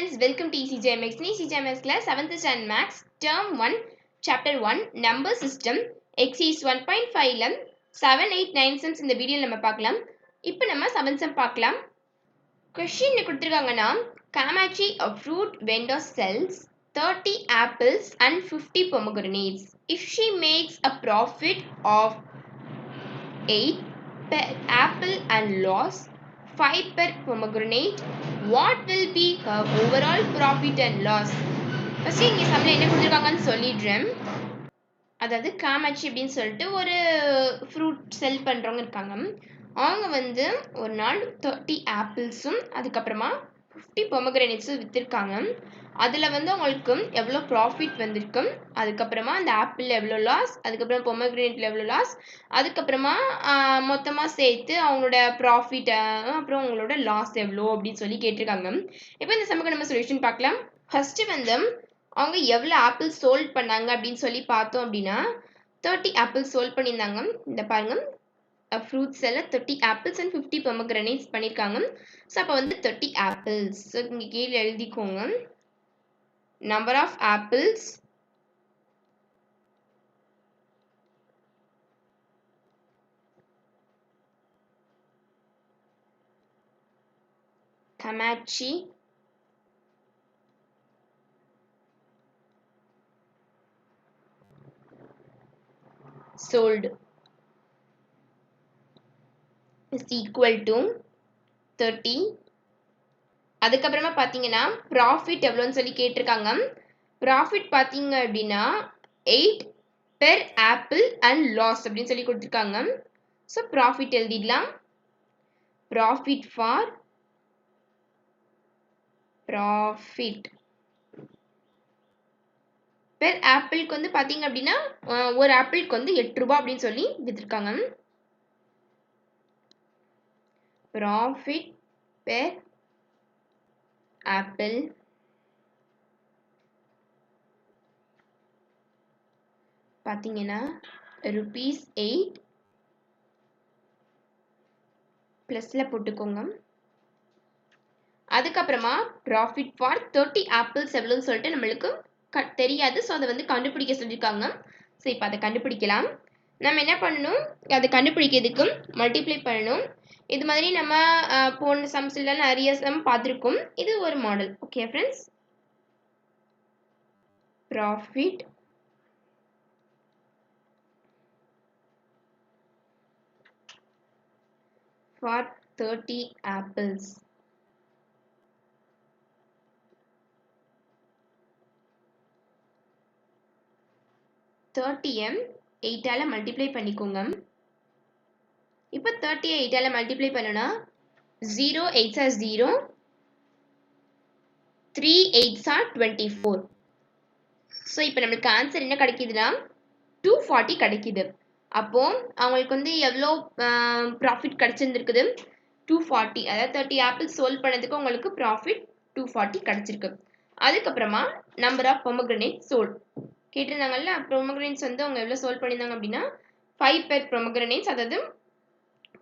friends, welcome to ECJMX. ECJMX class 7th standard Max Term 1 Chapter 1 Number System Exercise 1.5 ல 7, 8, 9 sums இந்த video நம்ம பார்க்கலாம். இப்போ நம்ம 7 sum பார்க்கலாம். Question கொடுத்திருக்காங்கன்னா Kamachi, a fruit vendor, sells 30 apples and 50 pomegranates. If she makes a profit of 8 per apple and loss 5 per pomegranate, what will be her overall profit and loss? First இங்கே சம்மில் என்ன கொடுத்துருக்காங்கன்னு சொல்லிடுறேன். அதாவது காமாட்சி அப்படின்னு சொல்லிட்டு ஒரு ஃப்ரூட் செல் பண்ணுறவங்க இருக்காங்க. அவங்க வந்து ஒரு நாள் 30 ஆப்பிள்ஸும் அதுக்கப்புறமா 50 பொமக்ரேனேட்ஸும் விற்றுருக்காங்க. அதில் வந்து அவங்களுக்கு எவ்வளோ ப்ராஃபிட் வந்திருக்கும், அதுக்கப்புறமா அந்த ஆப்பிளில் எவ்வளோ லாஸ், அதுக்கப்புறம் பொமக்ரேனேட்டில் எவ்வளோ லாஸ், அதுக்கப்புறமா மொத்தமாக சேர்த்து அவங்களோட ப்ராஃபிட் அப்புறம் அவங்களோட லாஸ் எவ்வளோ அப்படின்னு சொல்லி கேட்டிருக்காங்க. இப்போ இந்த சமக்கு நம்ம சொல்யூஷன் பார்க்கலாம். ஃபஸ்ட்டு வந்து அவங்க எவ்வளோ ஆப்பிள் சோல்ட் பண்ணாங்க அப்படின்னு சொல்லி பார்த்தோம் அப்படின்னா 30 ஆப்பிள் சோல்ட் பண்ணியிருந்தாங்க. இந்த பாருங்கள், ஃப்ரூட்ஸ் எல்லாம் 30 ஆப்பிள்ஸ் அண்ட் 50 பொமக்ரேனேட்ஸ் பண்ணியிருக்காங்க. ஸோ அப்போ வந்து 30 ஆப்பிள்ஸ். ஸோ இங்கே கீழே எழுதிக்கோங்க, number of apples Kamachi sold is equal to 30. அதுக்கப்புறமா பார்த்தீங்கன்னா ப்ராஃபிட் எவ்வளோன்னு சொல்லி கேட்டிருக்காங்க. ப்ராஃபிட் பார்த்தீங்க அப்படின்னா 8 per apple and loss அப்படின்னு சொல்லி கொடுத்துருக்காங்க. ஸோ ப்ராஃபிட் எழுதிடலாம். ப்ராஃபிட் ஃபார் ப்ராஃபிட் பெர் ஆப்பிளுக்கு வந்து பார்த்தீங்க அப்படின்னா ஒரு ஆப்பிளுக்கு வந்து 8 ரூபாய் அப்படின்னு சொல்லி விற்றுருக்காங்க. ப்ராஃபிட் பெர் ஆப்பிள் பார்த்தீங்கன்னா ₹8 ப்ளஸில் போட்டுக்கோங்க. அதுக்கப்புறமா ப்ராஃபிட் ஃபார் 30 ஆப்பிள்ஸ் எவ்வளோன்னு சொல்லிட்டு நம்மளுக்கு தெரியாது. ஸோ அதை வந்து கண்டுபிடிக்க சொல்லியிருக்காங்க. ஸோ இப்போ அதை கண்டுபிடிக்கலாம். நம்ம என்ன பண்ணணும், அதை கண்டுபிடிக்கிறதுக்கு மல்டிப்ளை பண்ணணும். இது மாதிரி நம்ம போன சம்ஸ்ல நிறைய சம் பார்த்துருக்கோம். இது ஒரு model. Okay friends, profit for 30 apples .30 8ஆல் மல்டிப்ளை பண்ணிக்கோங்க. இப்போ 30 8ஆல் மல்டிப்ளை பண்ணோன்னா 0 8s are 0, 3 8s are 24. So இப்போ நம்மளுக்கு ஆன்சர் என்ன கிடைக்குதுன்னா 240 கிடைக்குது. அப்போ அவங்களுக்கு வந்து எவ்வளோ ப்ராஃபிட் கிடைச்சிருந்துருக்குது, 240. அதாவது 30 ஆப்பிள் சோல்ட் பண்ணதுக்கு உங்களுக்கு ப்ராஃபிட் 240 கிடைச்சிருக்கு. அதுக்கப்புறமா நம்பர் ஆஃப் பொமக்ரேனேட் சோல்ட் கேட்டிருந்தாங்கல்ல, பொமக்ரேனேட்ஸ் வந்து அவங்க எவ்வளோ சோல்ட் பண்ணியிருந்தாங்க அப்படின்னா 5 per பொமக்ரேனேட்ஸ். அதாவது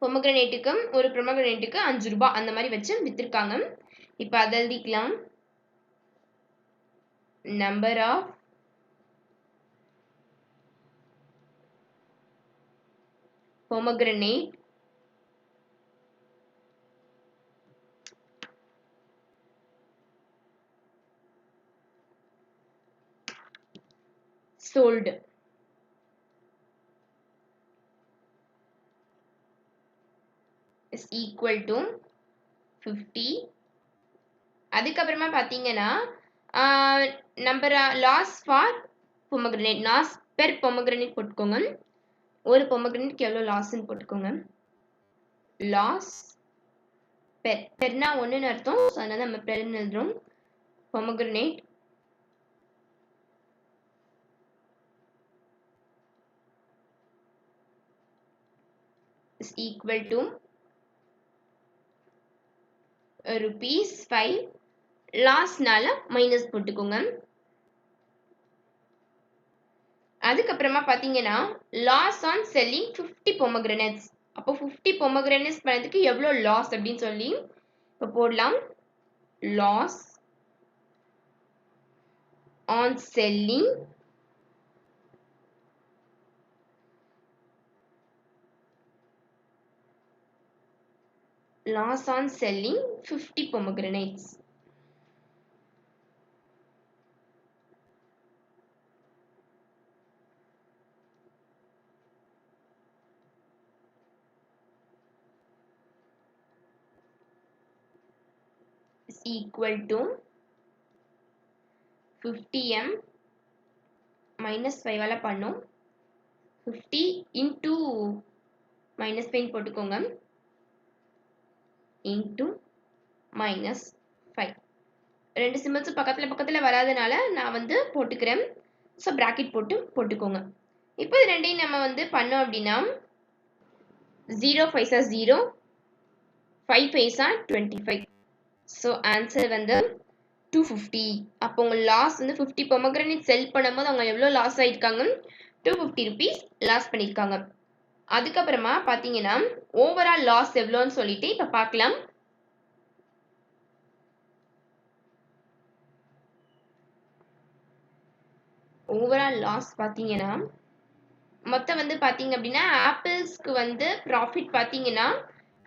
பொமக்ரேனேட்டுக்கு ஒரு பொமக்ரேனேட்டுக்கு 5 ரூபாய் அந்த மாதிரி வச்சு விற்றுருக்காங்க. இப்போ அதை எழுதிக்கலாம். Number of pomegranate sold is equal to 50. அதுக்கப்புறமா பார்த்தீங்கன்னா number loss for pomegranate, loss per pomegranate போட்டுக்கோங்க. ஒரு பொமக்ரேனேட்க்கு எவ்வளோ லாஸ்ன்னு போட்டுக்கோங்க. லாஸ் பெர்னா ஒன்றுன்னு அர்த்தம். ஸோ அதனால நம்ம பெர்னு எழுதுறோம். Pomegranate is equal to ₹5. லாஸ்னால minus போட்டுக்கோங்க. அதுக்கப்புறமா பார்த்தீங்கன்னா லாஸ் ஆன் செல்லிங் 50 பொமக்ரேனேட்ஸ். அப்போ 50 பொமக்ரேனேட்ஸ் பண்ணதுக்கு எவ்வளோ லாஸ் அப்படின்னு சொல்லி இப்போ போடலாம். Loss on selling loss on selling 50 pomegranates. Is equal to 50m minus 5 ஆல பண்ணோம் 50 into minus 5 போட்டுக்கோங்க into minus 5 ரெண்டு சிம்பிள்ஸ் பக்கத்துல வராதனால நான் வந்து போட்டுக்கிறேன் ஸோ பிராக்கெட் போட்டுக்கோங்க இப்போ இது ரெண்டையும் நம்ம வந்து பண்ணோம் அப்படின்னா 0 5 0 5 5 25 ஸோ ஆன்சர் வந்து 250 அப்போ உங்க லாஸ் வந்து 50 பொமக்ரனேட் செல் பண்ணும்போது அவங்க எவ்வளோ லாஸ் ஆயிருக்காங்க 250 rupees லாஸ் பண்ணியிருக்காங்க அதுக்கப்புறமா பார்த்தீங்கன்னா ஓவரால் லாஸ் எவ்வளோன்னு சொல்லிட்டு இப்போ பார்க்கலாம் ஓவரால் லாஸ் பார்த்தீங்கன்னா மொத்தம் வந்து பார்த்தீங்க அப்படின்னா ஆப்பிள்ஸ்க்கு வந்து ப்ராஃபிட் பார்த்தீங்கன்னா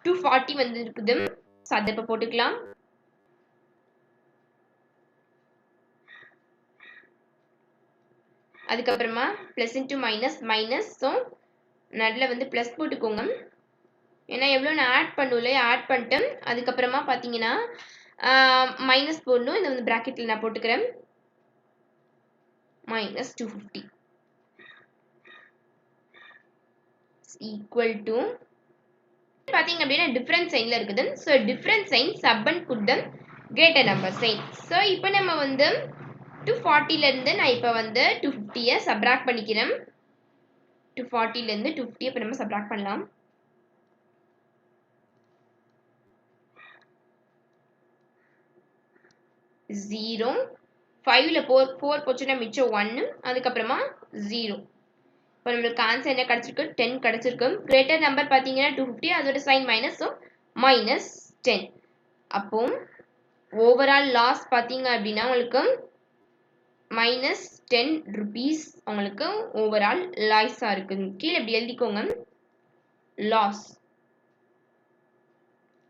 240 வந்து இருக்குது ஸோ அதை இப்போ போட்டுக்கலாம் அதுக்கப்புறமா ப்ளஸ் இன்ட்டு மைனஸ் ஸோ நடுவில் வந்து ப்ளஸ் போட்டுக்கோங்க ஏன்னா எவ்வளோ நான் ஆட் பண்ணல ஆட் பண்ணிட்டு அதுக்கப்புறமா பார்த்தீங்கன்னா மைனஸ் போடணும் இதை வந்து ப்ராக்கெட்டில் நான் போட்டுக்கிறேன் minus 250 equal to பார்த்தீங்க அப்படின்னா டிஃபரன்ஸ் சைனில் இருக்குது so difference sign sub and put the greater number sign so இப்போ நம்ம வந்து 240லேருந்து நான் இப்போ வந்து 250 சப்ராக்ட் பண்ணிக்கிறேன் 240லேருந்து 250 இப்போ நம்ம சப்ராக்ட் பண்ணலாம் 0 5ல 4 போச்சுன்னா மிச்சம் 1 அதுக்கப்புறமா 0 இப்போ நம்மளுக்கு ஆன்சர் என்ன கிடைச்சிருக்கு 10 கிடைச்சிருக்கு கிரேட்டர் நம்பர் பார்த்தீங்கன்னா 250 அதோட சைன் மைனஸ் ஸோ மைனஸ் 10 அப்போ ஓவரால் லாஸ் பார்த்தீங்க அப்படின்னா உங்களுக்கு minus 10 rupees உங்களுக்கு ஓவரால் லாஸாக இருக்குது கீழே இப்படி எழுதிக்கோங்க லாஸ்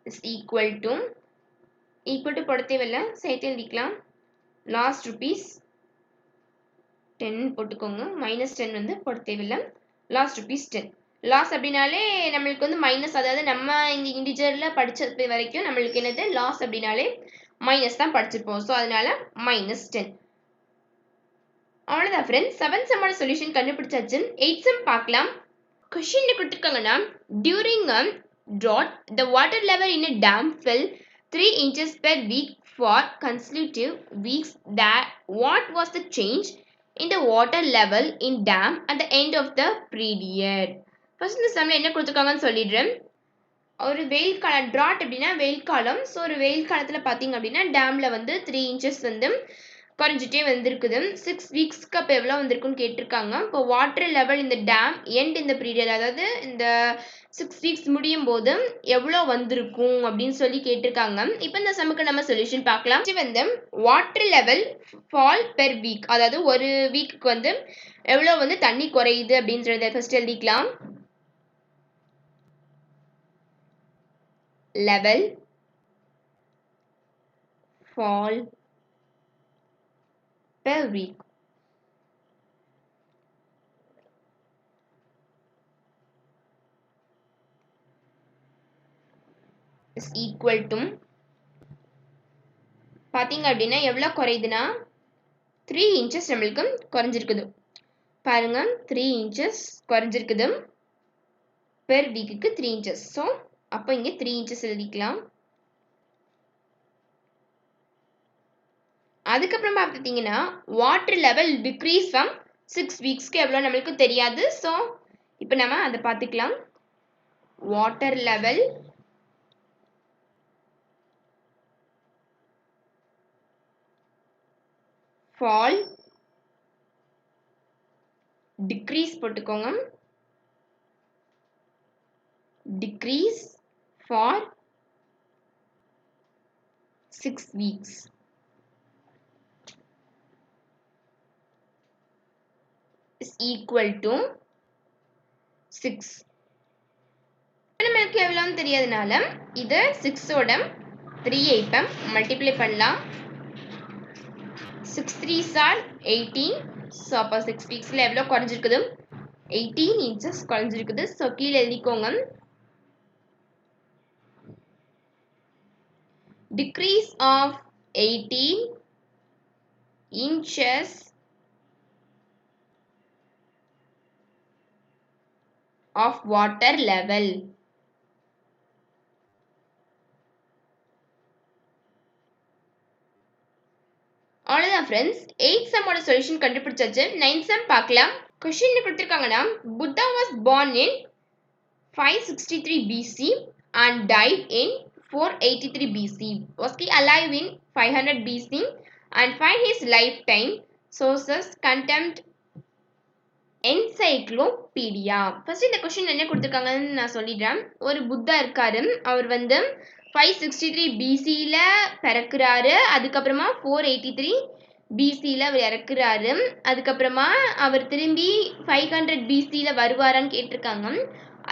இஸ் ஈக்குவல் டு போட தேவையில்லை சேர்த்து எழுதிக்கலாம் லாஸ்ட் ருபீஸ் 10 போட்டுக்கோங்க மைனஸ் 10 வந்து போட தேவையில்லை லாஸ்ட் ருபீஸ் 10 லாஸ் அப்படின்னாலே நம்மளுக்கு வந்து மைனஸ் அதாவது நம்ம இங்கே இண்டிஜுவலில் படித்தது வரைக்கும் நம்மளுக்கு என்னது லாஸ் அப்படின்னாலே மைனஸ் தான் படிச்சிருப்போம் ஸோ அதனால minus 10 அவ்வளோதான் ஃப்ரெண்ட்ஸ் 7 சம்மோட சொல்யூஷன் கண்டுபிடிச்சாச்சு 8 சம் பார்க்கலாம் கொஷின் கொடுத்துருக்காங்கன்னா during a drought the water level in a dam fell 3 inches per week for consecutive weeks that what was the change in the water level in dam at the end of the period first இந்த சம்மில் என்ன கொடுத்துருக்காங்கன்னு சொல்லிடுறேன் ஒரு வெயில் காலம் ட்ராட் அப்படின்னா வெயில் காலம் ஸோ ஒரு வெயில் காலத்தில் பார்த்தீங்க அப்படின்னா டேமில் வந்து 3 inches வந்து குறைஞ்சிட்டே வந்திருக்குது 6 வீக்ஸ்க்கு அப்போ எவ்வளோ வந்திருக்குன்னு கேட்டிருக்காங்க இப்போ வாட்டர் லெவல் இந்த டேம் எண்ட் இந்த பீரியட் அதாவது இந்த 6 வீக்ஸ் முடியும் போது எவ்வளோ வந்திருக்கும் அப்படின்னு சொல்லி கேட்டிருக்காங்க இப்போ இந்த சமுக்கு நம்ம சொல்யூஷன் பார்க்கலாம் இது வந்து water level fall per week அதாவது ஒரு வீக்குக்கு வந்து எவ்வளோ வந்து தண்ணி குறையுது அப்படின்றத ஃபர்ஸ்ட் எழுதிக்கலாம் level fall per week is equal to பாத்தீங்க அப்படின்னா எவ்வளோ குறையுதுன்னா 3 inches நம்மளுக்கு குறைஞ்சிருக்குது பாருங்க 3 inches குறைஞ்சிருக்குது பெர் வீக்குக்கு 3 inches ஸோ அப்போ இங்கே 3 inches எழுதிக்கலாம் அதுக்கப்புறமா பார்த்தீங்கன்னா வாட்டர் லெவல் டிக்ரீஸ் ஃப்ரம் 6 வீக்ஸ்க்கு எவ்வளோ நம்மளுக்கு தெரியாது ஸோ இப்போ நம்ம அதை பார்த்துக்கலாம் வாட்டர் லெவல் ஃபால் டிக்ரீஸ் போட்டுக்கோங்க decrease for 6 weeks is equal to 6. நமக்கு எவ்வளவுன்னு தெரியாதனால இதை 6 ஓட 3 இப்ப மல்டிப்ளை பண்ணலாம். 6 3s are 18. ஸோ அப்போ 6 வீக்ஸில் எவ்வளோ குறைஞ்சிருக்குது? 18 inches குறைஞ்சிருக்குது. ஸோ கீழே எழுதிக்கோங்க. Decrease of 18 inches of water level. அவ்வளோதான் ஃப்ரெண்ட்ஸ், 8th சம்மோட சொல்யூஷன் கண்டுபிடிச்சாச்சு. 9th சம் பார்க்கலாம். கொஸ்டின் கொடுத்துருக்காங்கன்னா, Buddha was born in 563 BC and died in 483 BC. Was he alive in 500 BC? And find his lifetime. Sources, contempt, encyclopedia. First இந்த question என்ன கொடுத்துருக்காங்கன்னு நான் சொல்லிடுறேன். ஒரு புத்தா இருக்காரு. அவர் 563 BCல பிறக்கிறாரு. அதுக்கப்புறமா 483 BCல அவர் இறக்குறாரு. அதுக்கப்புறமா அவர் திரும்பி 500 BCல வருவாரான்னு கேட்டிருக்காங்க.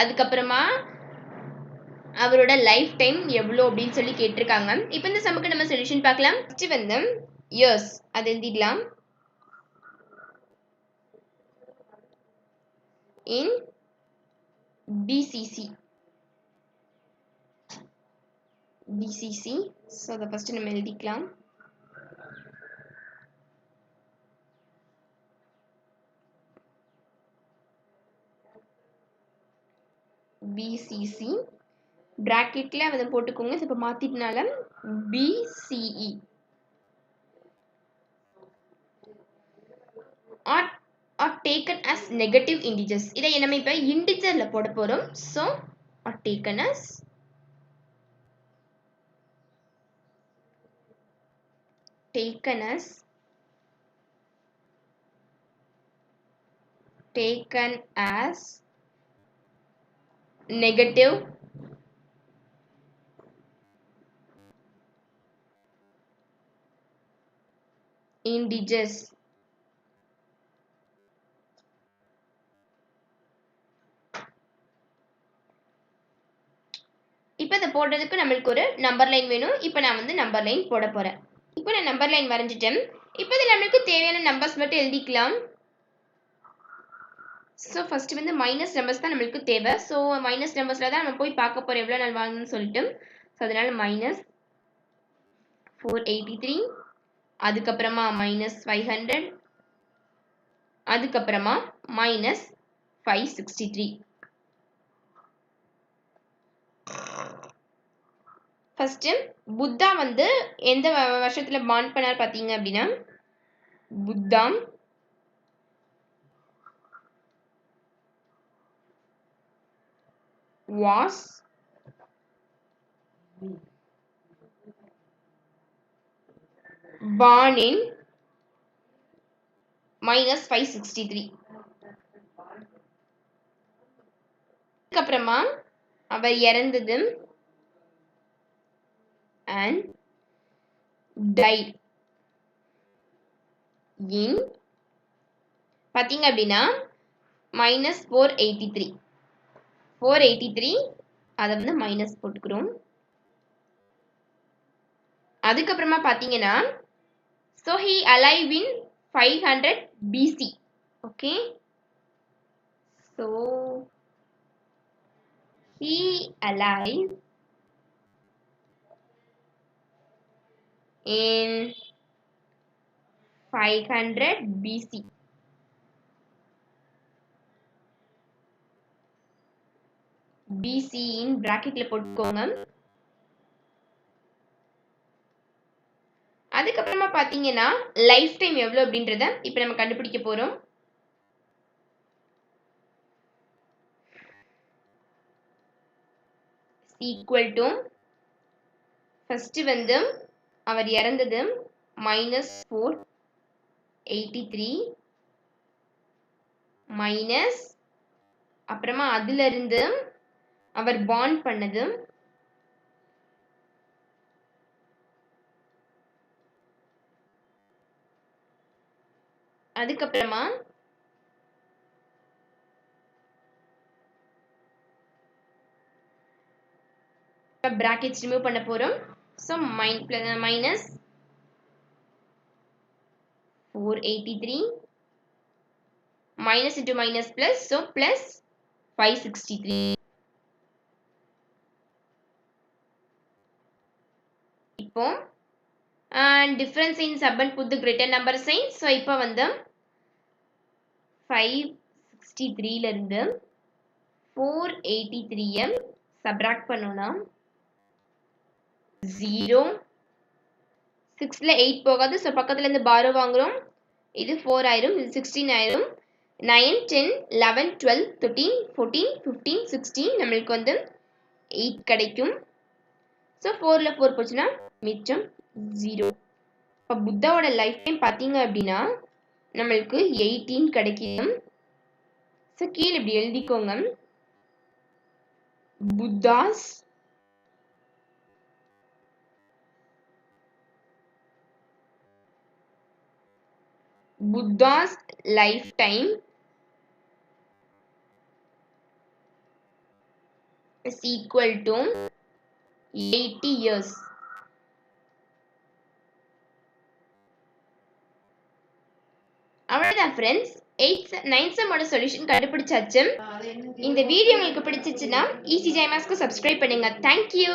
அதுக்கப்புறமா அவரோட லைஃப் டைம் எவ்வளோ அப்படின்னு சொல்லி கேட்டிருக்காங்க. இப்போ இந்த சமக்கு நம்ம சொல்யூஷன் பார்க்கலாம். ஃபர்ஸ்ட் இயர்ஸ் அது எழுதிடலாம். in BCC. ஸோ அதை ஃபர்ஸ்ட் நம்ம எழுதிக்கலாம். BCC பிராக்கெட்ல அதை போட்டுக்கோங்க. இப்போ மாத்திட்டனால BCE are taken as negative integers. இதை நம்ம இப்போ இன்டிஜர்ல போட போறோம். So are taken as negative integers. இப்போ இதை போடுறதுக்கு நம்மளுக்கு ஒரு நம்பர் லைன் வேணும். இப்போ நான் நம்பர் லைன் போட போறேன். இப்போ நான் நம்பர் லைன் வரைஞ்சிட்டேன். இப்போ இதில் நம்மளுக்கு தேவையான நம்பர்ஸ் மட்டும் எழுதிக்கலாம். ஸோ ஃபர்ஸ்ட் மைனஸ் நம்பர்ஸ் தான் நம்மளுக்கு தேவை. ஸோ மைனஸ் நம்பர்ஸில் தான் நம்ம போய் பார்க்க போகிறோம் எவ்வளோ நாள் வாங்கணும்னு சொல்லிட்டு. ஸோ அதனால -483, அதுக்கப்புறமா -500, அதுக்கப்புறமா -563. ஃபர்ஸ்ட் புத்தா எந்த வருஷத்துல பார்ன் பண்ணார் பார்த்தீங்க அப்படின்னா, புத்தா was born in -563. அதுக்கப்புறமா அவர் இறந்தது and died in பார்த்தீங்க அப்படின்னா -483. 483 அதை மைனஸ் போட்டுக்கிறோம். அதுக்கப்புறமா பார்த்தீங்கன்னா so he alive in 500 BC. okay, so he alive in 500 BC. BC in bracketல போட்டுக்கோங்க. அதுக்கப்புறமா பார்த்தீங்கன்னா லைஃப் டைம் எவ்வளோ அப்படின்றத இப்போ நம்ம கண்டுபிடிக்க போறோம். ஈக்குவல் டு ஃபர்ஸ்ட் அவர் இறந்தது -483 மைனஸ் அப்புறமா அதுல இருந்து அவர் பார்ன் பண்ணது அதுக்கப்புறமா brackets remove பண்ண போறோம். So minus 483 minus into minus plus, so plus 563. இப்போ difference in sub and put the greater number sign. So இப்போ வந்து 563 ல இருந்து 483 subtract பண்ணோம்னா 0 6ல 8 போகாது. ஸோ பக்கத்துல இருந்து பாரோ வாங்குறோம். இது 4 ஆயிரும், இது 16 ஆயிரும். 9 10 11 12 13 14 15 16 நம்மளுக்கு வந்து 8 கிடைக்கும். ஸோ 4ல 4 போச்சுன்னா மிச்சம் 0. இப்போ புத்தாவோட லைஃப் டைம் பார்த்தீங்க அப்படின்னா நம்மளுக்கு 18 கிடைக்கும். ஸோ கீழே இப்படி எழுதிக்கோங்க, Buddha's lifetime is equal to 80 years. அவ்வளவுதான் friends, 9th sum ஓட சொல்யூஷன் கண்டுபிடிச்சாச்சு. இந்த வீடியோ உங்களுக்கு பிடிச்சிச்சுன்னா ஈஸி ஜெயமாஸ்க்கு சப்ஸ்கிரைப் பண்ணுங்க. Thank you.